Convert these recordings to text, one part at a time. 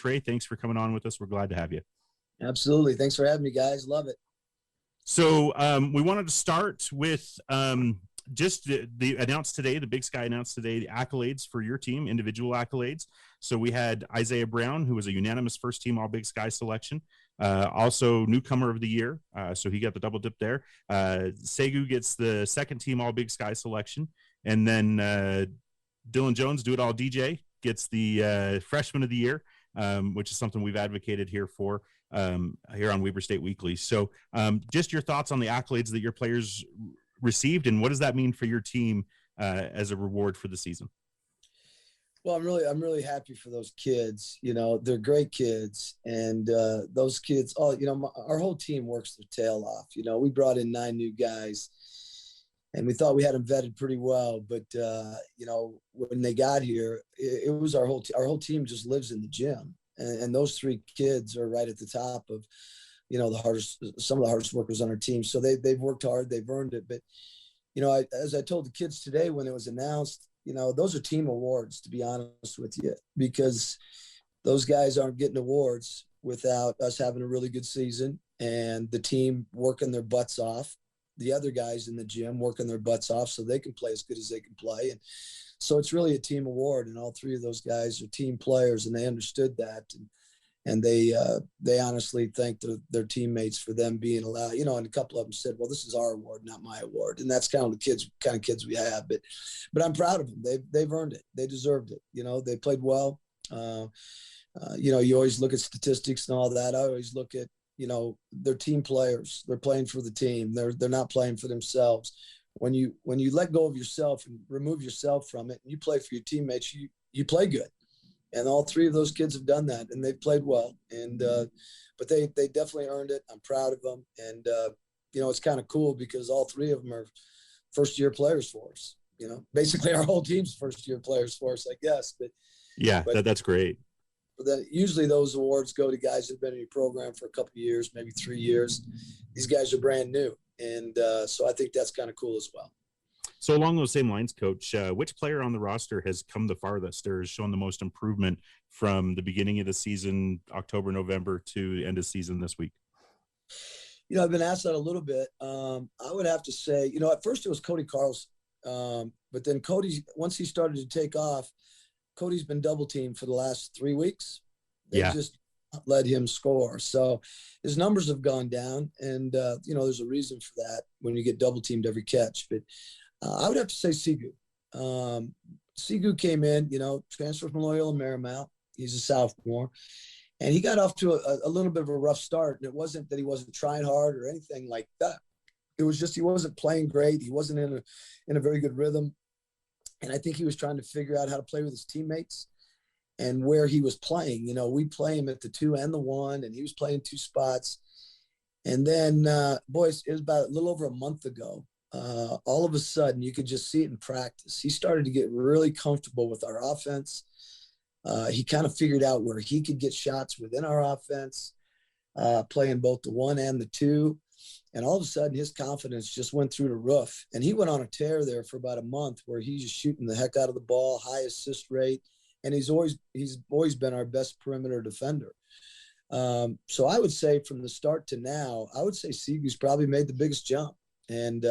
Coach Rahe, thanks for coming on with us. We're glad to have you. Absolutely. Thanks for having me, guys. Love it. So we wanted to start with just the announced today, the Big Sky announced today, the accolades for your team, individual accolades. So we had Isaiah Brown, who was a unanimous first team All Big Sky selection. Also newcomer of the year. So he got the double dip there. Segu gets the second team All Big Sky selection. And then Dylan Jones, Do It All DJ, gets the freshman of the year, which is something we've advocated here for here on Weber State Weekly. So just your thoughts on the accolades that your players received, and what does that mean for your team as a reward for the season? Well, I'm really happy for those kids. You know, they're great kids, and those kids, our whole team works their tail off. You know, we brought in 9 new guys, and we thought we had them vetted pretty well. But you know, when they got here, it was our whole team just lives in the gym, and those 3 kids are right at the top of, you know, some of the hardest workers on our team. So they've worked hard, they've earned it. But you know, as I told the kids today when it was announced, you know, those are team awards, to be honest with you, because those guys aren't getting awards without us having a really good season and the team working their butts off, the other guys in the gym working their butts off so they can play as good as they can play. And so it's really a team award, and all 3 of those guys are team players, and they understood that. And they honestly thanked their teammates for them being allowed, you know, and a couple of them said, well, this is our award, not my award. And that's kind of the kind of kids we have. But I'm proud of them. They've earned it. They deserved it. You know, they played well. You know, you always look at statistics and all that. I always look at, you know, they're team players. They're playing for the team. They're not playing for themselves. When you let go of yourself and remove yourself from it, and you play for your teammates, you play good. And all 3 of those kids have done that, and they've played well. And but they definitely earned it. I'm proud of them. And you know, it's kind of cool because all 3 of them are first-year players for us. You know, basically our whole team's first-year players for us, I guess. But yeah, that's great. But then usually those awards go to guys that've been in your program for a couple of years, maybe 3 years. These guys are brand new, and so I think that's kind of cool as well. So along those same lines, Coach, which player on the roster has come the farthest or has shown the most improvement from the beginning of the season, October, November, to the end of season this week? You know, I've been asked that a little bit. I would have to say, you know, at first it was Cody Carlson. But then Cody, once he started to take off, Cody's been double teamed for the last 3 weeks. They just let him score. So his numbers have gone down, and, you know, there's a reason for that when you get double teamed every catch. But I would have to say Segu. Segu came in, you know, transferred from Loyola Marymount. He's a sophomore. And he got off to a little bit of a rough start. And it wasn't that he wasn't trying hard or anything like that. It was just he wasn't playing great. He wasn't in a very good rhythm. And I think he was trying to figure out how to play with his teammates and where he was playing. You know, we play him at the 2 and the 1, and he was playing 2 spots. And then, boys, it was about a little over a month ago. All of a sudden, you could just see it in practice. He started to get really comfortable with our offense. He kind of figured out where he could get shots within our offense, playing both the 1 and the 2. And all of a sudden, his confidence just went through the roof. And he went on a tear there for about a month where he's just shooting the heck out of the ball, high assist rate. And he's always been our best perimeter defender. So I would say from the start to now, I would say Segu's probably made the biggest jump. And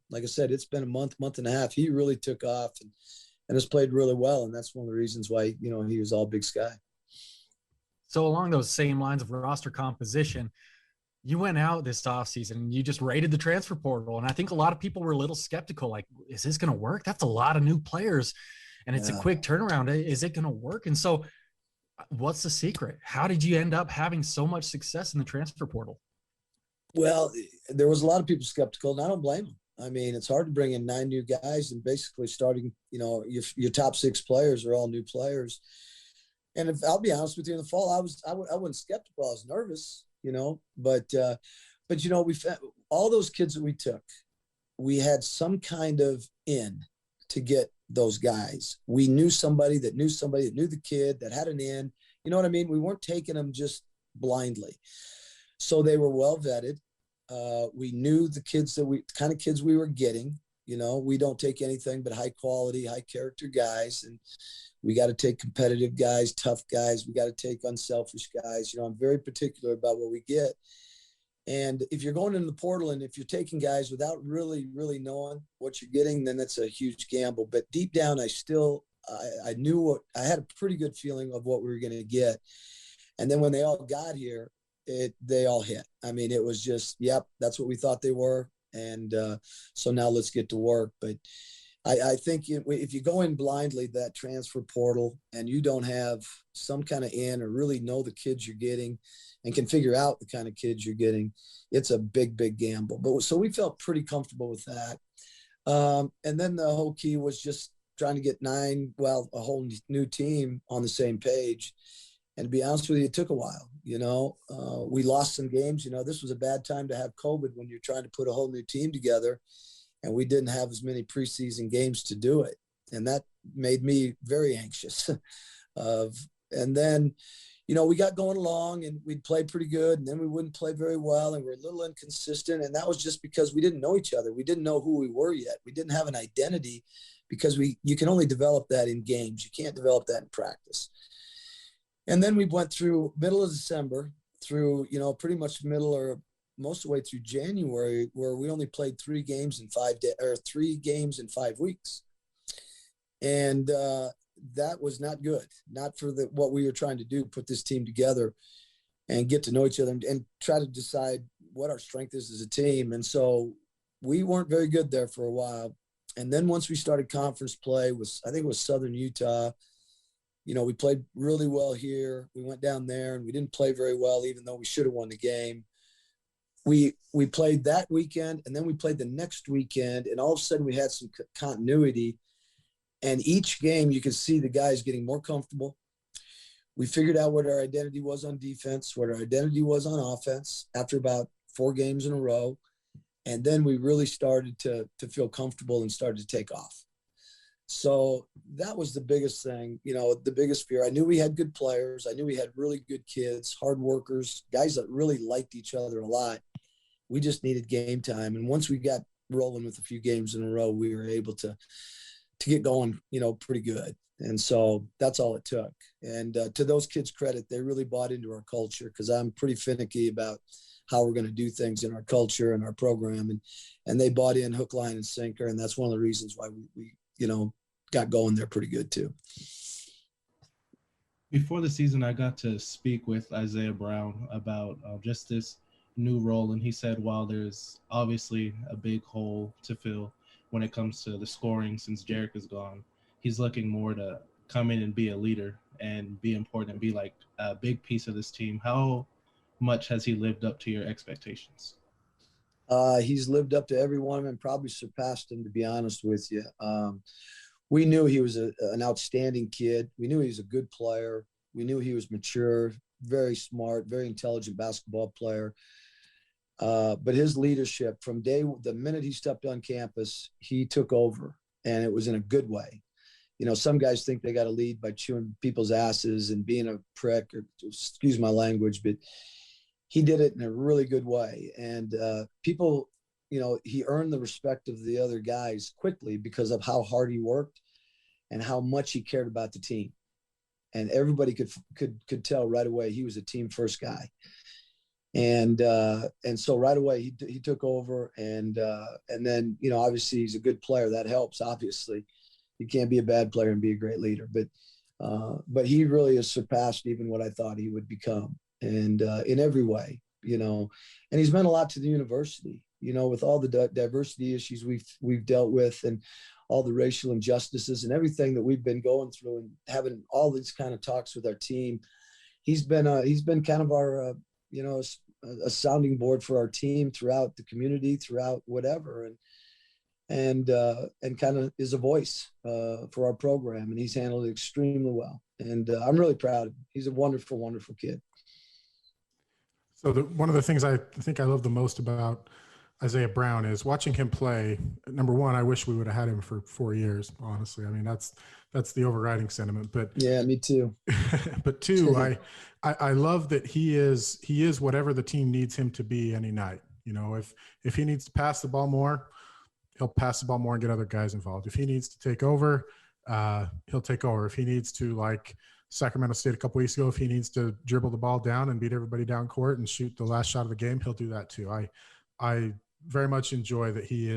like I said, it's been a month and a half. He really took off and has played really well. And that's one of the reasons why, you know, he was all Big Sky. So along those same lines of roster composition, you went out this offseason and you just raided the transfer portal. And I think a lot of people were a little skeptical, like, is this going to work? That's a lot of new players. And it's a quick turnaround. Is it going to work? And so what's the secret? How did you end up having so much success in the transfer portal? Well, there was a lot of people skeptical, and I don't blame them. I mean, it's hard to bring in 9 new guys and basically starting, you know, your top 6 players are all new players. And if I'll be honest with you, in the fall, I wasn't skeptical. I was nervous, you know, but you know, all those kids that we took, we had some kind of in to get those guys. We knew somebody that knew the kid that had an in, you know what I mean? We weren't taking them just blindly. So they were well vetted. We knew the kind of kids we were getting. You know, we don't take anything but high quality, high character guys. And we got to take competitive guys, tough guys. We got to take unselfish guys. You know, I'm very particular about what we get. And if you're going into the portal and if you're taking guys without really, really knowing what you're getting, then that's a huge gamble. But deep down, I knew I had a pretty good feeling of what we were going to get. And then when they all got here, they all hit. I mean, it was just, yep, that's what we thought they were. And so now let's get to work. But I think if you go in blindly, that transfer portal, and you don't have some kind of in or really know the kids you're getting and can figure out the kind of kids you're getting, it's a big, big gamble. But so we felt pretty comfortable with that. And then the whole key was just trying to get a whole new team on the same page. And to be honest with you, it took a while. You know, we lost some games. You know, this was a bad time to have COVID when you're trying to put a whole new team together. And we didn't have as many preseason games to do it. And that made me very anxious. And then, you know, we got going along and we'd play pretty good. And then we wouldn't play very well. And we're a little inconsistent. And that was just because we didn't know each other. We didn't know who we were yet. We didn't have an identity, because you can only develop that in games. You can't develop that in practice. And then we went through middle of December through, you know, pretty much middle or most of the way through January, where we only played 3 games in 5 days, or 3 games in 5 weeks. And that was not good, not for what we were trying to do, put this team together and get to know each other and try to decide what our strength is as a team. And so we weren't very good there for a while. And then once we started conference play, I think it was Southern Utah, you know, we played really well here. We went down there and we didn't play very well, even though we should have won the game. We played that weekend, and then we played the next weekend, and all of a sudden we had some continuity. And each game you could see the guys getting more comfortable. We figured out what our identity was on defense, what our identity was on offense after about 4 games in a row. And then we really started to feel comfortable and started to take off. So that was the biggest thing, you know, the biggest fear. I knew we had good players. I knew we had really good kids, hard workers, guys that really liked each other a lot. We just needed game time. And once we got rolling with a few games in a row, we were able to get going, you know, pretty good. And so that's all it took. And to those kids' credit, they really bought into our culture, because I'm pretty finicky about how we're going to do things in our culture and our program. And they bought in hook, line, and sinker. And that's one of the reasons why we you know, got going there pretty good too. Before the season, I got to speak with Isaiah Brown about just this new role. And he said, while there's obviously a big hole to fill when it comes to the scoring since Jarek is gone, he's looking more to come in and be a leader and be important and be like a big piece of this team. How much has he lived up to your expectations? He's lived up to every one of them, probably surpassed him, to be honest with you. We knew he was an outstanding kid. We knew he was a good player. We knew he was mature, very smart, very intelligent basketball player. But his leadership from the minute he stepped on campus, he took over, and it was in a good way. You know, some guys think they got to lead by chewing people's asses and being a prick, or excuse my language, but he did it in a really good way. And people, you know, he earned the respect of the other guys quickly because of how hard he worked and how much he cared about the team. And everybody could tell right away he was a team first guy. And so right away he took over, and then, you know, obviously he's a good player. That helps, obviously. You can't be a bad player and be a great leader, but he really has surpassed even what I thought he would become. And in every way, you know, and he's meant a lot to the university, you know, with all the diversity issues we've dealt with, and all the racial injustices and everything that we've been going through, and having all these kind of talks with our team. He's been kind of our, you know, a sounding board for our team throughout the community, throughout whatever. And kind of is a voice for our program, and he's handled it extremely well. And I'm really proud of him. He's a wonderful, wonderful kid. So one of the things I think I love the most about Isaiah Brown is watching him play. Number one, I wish we would have had him for 4 years, honestly. I mean, that's the overriding sentiment. But yeah, me too. But two, I love that he is whatever the team needs him to be any night. You know, if he needs to pass the ball more, he'll pass the ball more and get other guys involved. If he needs to take over, he'll take over. If he needs to, like Sacramento State a couple weeks ago, if he needs to dribble the ball down and beat everybody down court and shoot the last shot of the game, he'll do that too. I very much enjoy that he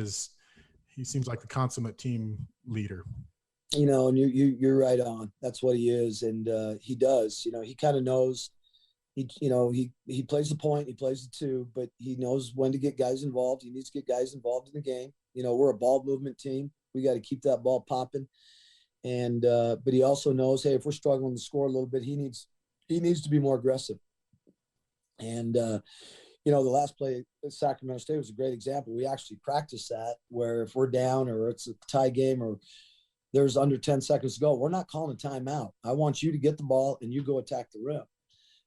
seems like the consummate team leader. And you're right on. That's what he is. And he does, he kind of knows, he plays the point, he plays the two, but he knows when to get guys involved. He needs to get guys involved in the game. We're a ball movement team. We got to keep that ball popping. And but he also knows, hey, if we're struggling to score a little bit, he needs to be more aggressive. And the last play at Sacramento State was a great example. We actually practiced that, where if we're down or it's a tie game or there's under 10 seconds to go, we're not calling a timeout. I want you to get the ball and you go attack the rim.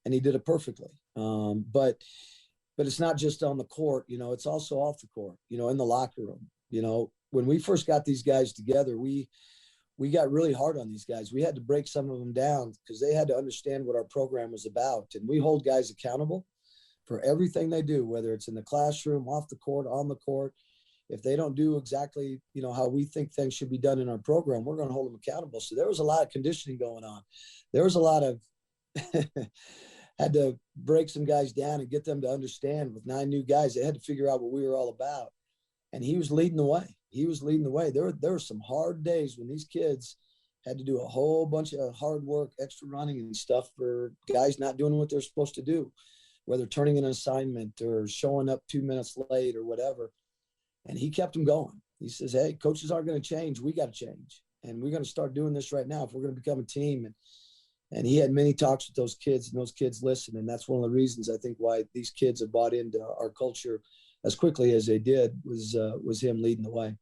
And he did it perfectly. But it's not just on the court, it's also off the court, in the locker room. When we first got these guys together, we got really hard on these guys. We had to break some of them down because they had to understand what our program was about. And we hold guys accountable for everything they do, whether it's in the classroom, off the court, on the court. If they don't do exactly, how we think things should be done in our program, we're going to hold them accountable. So there was a lot of conditioning going on. There was a lot of had to break some guys down and get them to understand. With 9 new guys, they had to figure out what we were all about. And he was leading the way. There were some hard days when these kids had to do a whole bunch of hard work, extra running and stuff for guys not doing what they're supposed to do, whether turning in an assignment or showing up 2 minutes late or whatever. And he kept them going. He says, hey, coaches aren't going to change. We got to change. And we're going to start doing this right now if we're going to become a team. And he had many talks with those kids, and those kids listened. And that's one of the reasons I think why these kids have bought into our culture as quickly as they did was him leading the way.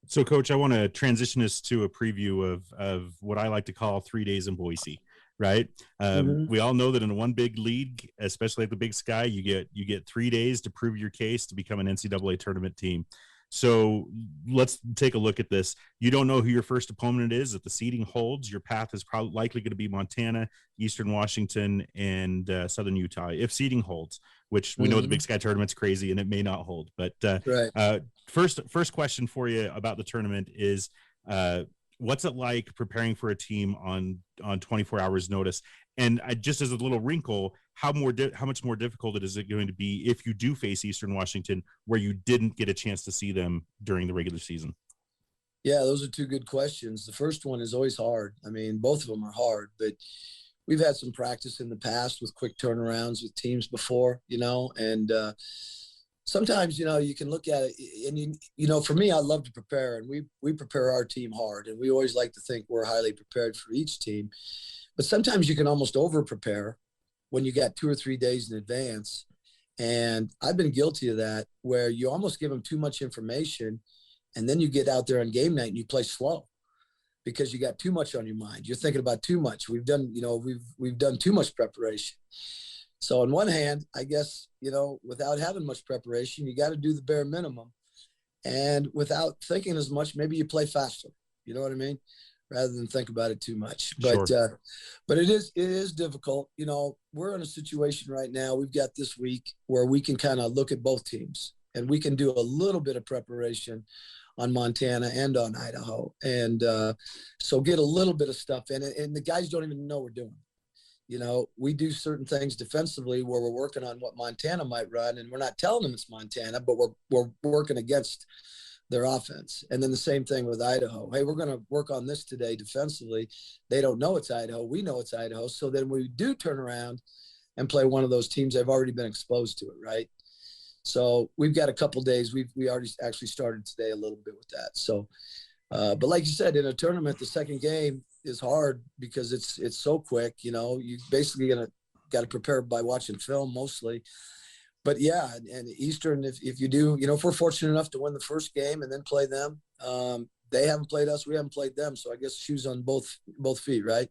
So, Coach, I want to transition us to a preview of what I like to call 3 days in Boise. Right. We all know that in one big league, especially at the Big Sky, you get 3 days to prove your case to become an NCAA tournament team. So let's take a look at this. You don't know who your first opponent is. If the seeding holds, your path is probably likely going to be Montana, Eastern Washington, and Southern Utah. If seeding holds, which we know the Big Sky tournament's crazy and it may not hold. But right. First question for you about the tournament is, what's it like preparing for a team on 24 hours notice? And just as a little wrinkle, how much more difficult is it going to be if you do face Eastern Washington, where you didn't get a chance to see them during the regular season? Yeah, those are two good questions. The first one is always hard. I mean, both of them are hard, but we've had some practice in the past with quick turnarounds with teams before, and sometimes, you can look at it and, for me, I love to prepare, and we prepare our team hard, and we always like to think we're highly prepared for each team. But sometimes you can almost over prepare when you got 2 or 3 days in advance. And I've been guilty of that, where you almost give them too much information, and then you get out there on game night and you play slow because you got too much on your mind. You're thinking about too much. We've done too much preparation. So on one hand, I guess, without having much preparation, you got to do the bare minimum. And without thinking as much, maybe you play faster. You know what I mean? Rather than think about it too much. But sure. But it is difficult. We're in a situation right now. We've got this week where we can kind of look at both teams, and we can do a little bit of preparation on Montana and on Idaho. And so get a little bit of stuff in it. And the guys don't even know we're doing. We do certain things defensively where we're working on what Montana might run, and we're not telling them it's Montana, but we're working against their offense. And then the same thing with Idaho. Hey, we're going to work on this today defensively. They don't know it's Idaho. We know it's Idaho. So then we do turn around and play one of those teams. They've already been exposed to it, right? So we've got a couple days. We already actually started today a little bit with that. So, but like you said, in a tournament, the second game is hard because it's so quick. You basically got to prepare by watching film mostly. But yeah, and Eastern, if you do, if we're fortunate enough to win the first game and then play them, they haven't played us, we haven't played them. So I guess shoes on both feet, right?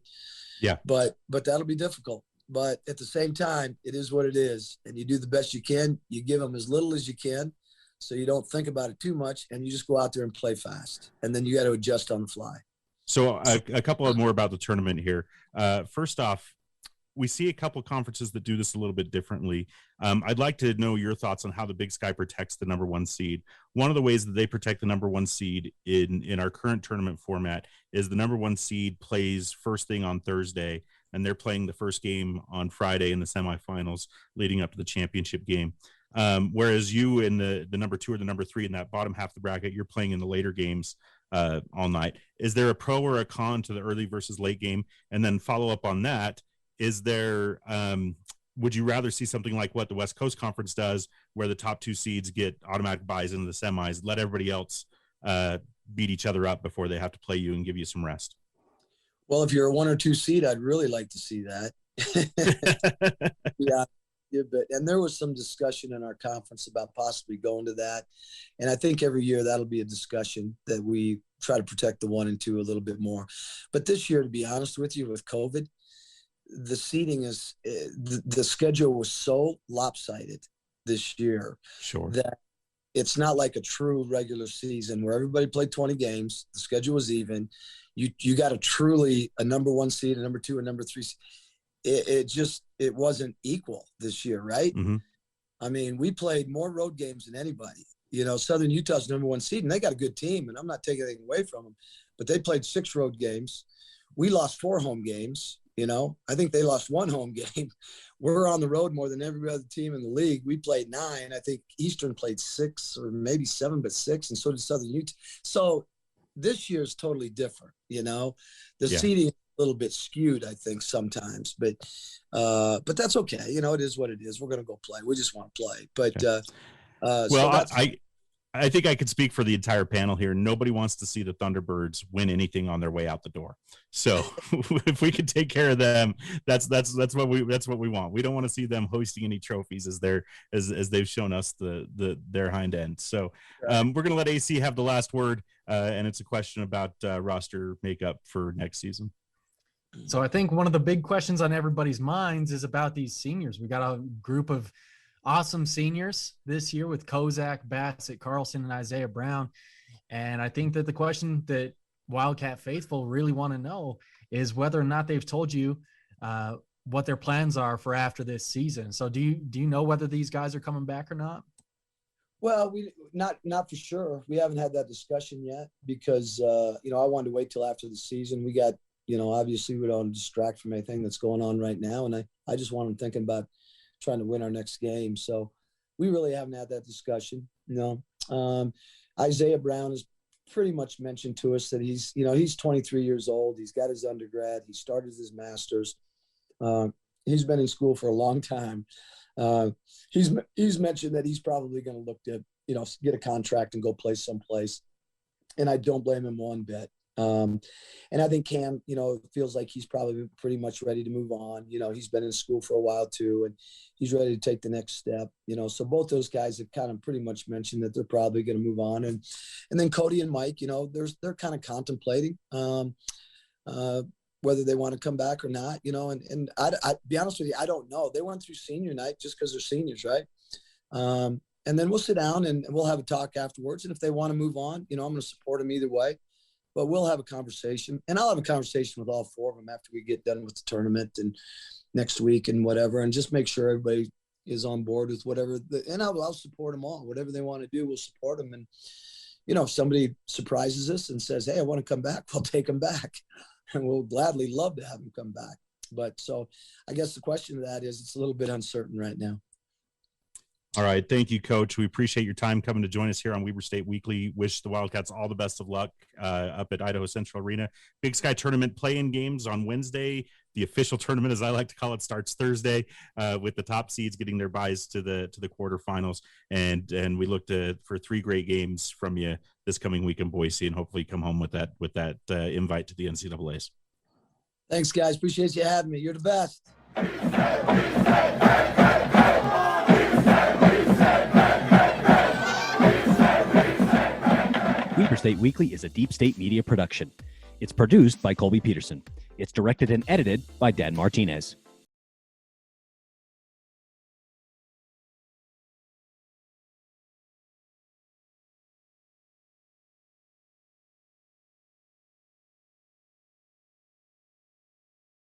Yeah. But that'll be difficult. But at the same time, it is what it is. And you do the best you can. You give them as little as you can so you don't think about it too much, and you just go out there and play fast. And then you got to adjust on the fly. So a couple of more about the tournament here. First off, we see a couple conferences that do this a little bit differently. I'd like to know your thoughts on how the Big Sky protects the number 1 seed. One of the ways that they protect the number 1 seed in our current tournament format is the number 1 seed plays first thing on Thursday, and they're playing the first game on Friday in the semifinals leading up to the championship game. Whereas you in the number 2 or the number 3 in that bottom half of the bracket, you're playing in the later games all night. Is there a pro or a con to the early versus late game? And then follow up on that, is there would you rather see something like what the West Coast Conference does, where the top 2 seeds get automatic buys into the semis, let everybody else beat each other up before they have to play you and give you some rest? Well, if you're a 1 or 2 seed, I'd really like to see that. Yeah. But there was some discussion in our conference about possibly going to that. And I think every year that'll be a discussion that we try to protect the 1 and 2 a little bit more. But this year, to be honest with you, with COVID, the seeding is the schedule was so lopsided this year. Sure. That it's not like a true regular season where everybody played 20 games. The schedule was even. You got a number 1 seed, a number 2, a number 3 seed. It wasn't equal this year, right? Mm-hmm. I mean, we played more road games than anybody. Southern Utah's number 1 seed, and they got a good team, and I'm not taking anything away from them, but they played 6 road games. We lost 4 home games. I think they lost 1 home game. We're on the road more than every other team in the league. We played 9. I think Eastern played 6 or maybe 7, but 6, and so did Southern Utah. So this year is totally different. The seeding a little bit skewed, I think, sometimes, but that's okay. It is what it is. We're going to go play. We just want to play. But I think I could speak for the entire panel here. Nobody wants to see the Thunderbirds win anything on their way out the door. So if we could take care of them, that's what we want. We don't want to see them hosting any trophies as they've shown us their hind end. So we're going to let AC have the last word, and it's a question about roster makeup for next season. So I think one of the big questions on everybody's minds is about these seniors. We got a group of awesome seniors this year with Kozak, Bassett, Carlson, and Isaiah Brown. And I think that the question that Wildcat faithful really want to know is whether or not they've told you what their plans are for after this season. So do you know whether these guys are coming back or not? Well, we not for sure. We haven't had that discussion yet because I wanted to wait till after the season. We got, obviously we don't distract from anything that's going on right now. And I just want them thinking about trying to win our next game. So we really haven't had that discussion. Isaiah Brown has pretty much mentioned to us that he's 23 years old. He's got his undergrad. He started his master's. He's been in school for a long time. He's mentioned that he's probably going to look to, get a contract and go play someplace. And I don't blame him one bit. And I think Cam, feels like he's probably pretty much ready to move on. He's been in school for a while too, and he's ready to take the next step, so both those guys have kind of pretty much mentioned that they're probably going to move on. And then Cody and Mike, they're kind of contemplating, whether they want to come back or not, and I be honest with you, I don't know. They went through senior night just because they're seniors. Right. And then we'll sit down and we'll have a talk afterwards. And if they want to move on, I'm going to support them either way. But we'll have a conversation, and I'll have a conversation with all 4 of them after we get done with the tournament and next week and whatever, and just make sure everybody is on board with whatever. And I'll support them all. Whatever they want to do, we'll support them. And, if somebody surprises us and says, hey, I want to come back, we'll take them back. And we'll gladly love to have them come back. But so I guess the question to that is it's a little bit uncertain right now. All right. Thank you, Coach. We appreciate your time coming to join us here on Weber State Weekly. Wish the Wildcats all the best of luck up at Idaho Central Arena. Big Sky Tournament play-in games on Wednesday. The official tournament, as I like to call it, starts Thursday with the top seeds getting their byes to the quarterfinals. And we look for 3 great games from you this coming week in Boise, and hopefully come home with that invite to the NCAAs. Thanks, guys. Appreciate you having me. You're the best. Weber State Weekly is a Deep State Media production. It's produced by Colby Peterson. It's directed and edited by Dan Martinez.